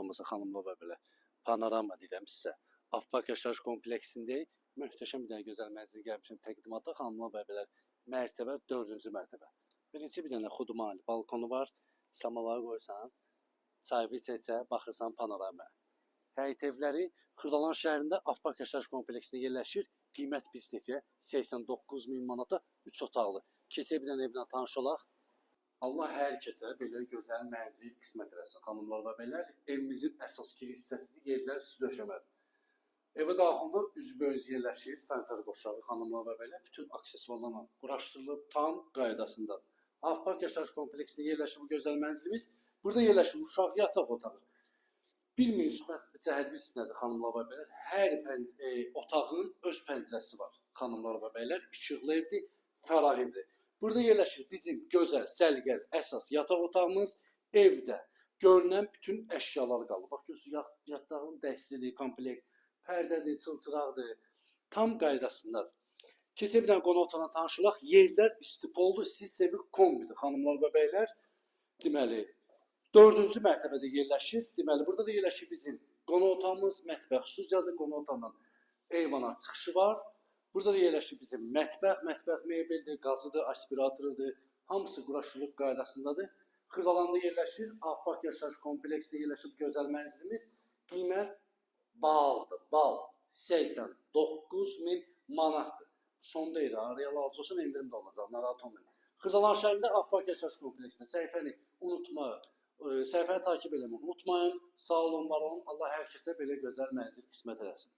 oturması xanımlar və belə panorama deyirəm sizə. Afpak yaşayış kompleksindəyik. Möhtəşəm bir dənə gözəl mənzil gəlmişəm təqdimatda xanımlar və belə mərtəbə 4-cü mərtəbə. Birinci bir dənə xudmani balkonu var. Samavar qoysan, çayı içə-içə baxırsan panoramaya. Həyət evləri Xırdalan şəhərində Afpak yaşayış kompleksində yerləşir. Qiymət biz necə? 89.000 manata 3 otaqlı. Keçək bir dənə evlə tanış olaq. Allah hər kəsə belə gözəl mənzil qismət eləsin, xanımlar və bəylər. Evimizin əsas giriş hissəsində yerlər su döşəmədir. Evə daxilində üzbəüz yerləşir sanitar qoşağı, xanımlar və bəylər. Bütün aksesuarlarla quraşdırılıb, tam qaydasındadır. Afpak yaşayış kompleksində yerləşir bu gözəl mənzilimiz. Burada yerləşir uşaq yataq otağı. Bir müsbət cəhət hissəsidir, xanımlar və bəylər. Hər otağın öz pəncərəsi var, xanımlar və bəylər. İşıqlı evdir, fərah evdir. Burada yerləşir bizim gözəl, səliqəli, əsas yataq otağımız. Evdə görünən bütün əşyalar qalır. Bax, görürsünüz, yatağın dəstidir, komplekt, pərdədir, çılçıraqdır. Tam qaydasındadır. Keçək bir dənə qonaq otağına tanış olaq. Yerlər istipoldur, sistem bir kombidir, xanımlar və bəylər. Deməli, 4-cü mərtəbədə yerləşir. Deməli, burada da yerləşir bizim qonaq otağımız, mətbəx. Xüsusilə qonaq otağından eyvana çıxışı var. Burada da yerləşir bizim mətbəx, mətbəx mebeldir, qazıdır, aspiratorudur. Hamısı quraşdırılıb qaydasındadır. Xırdalanda yerləşir, Afpak yaşayış kompleksində yerləşib gözəl mənzilimiz. Qiymət baldır, bal. 89.000 manatdır. Son deyir, real alıcı olsun, endirim də olacaq, narahat olmayın. Xırdalan şəhərində Afpak yaşayış kompleksində səhifəni unutmayın, səhifəni takip eləməyi unutmayın. Sağ olun, var olun. Allah hər kəsə belə gözəl mənzil qismət eləsin.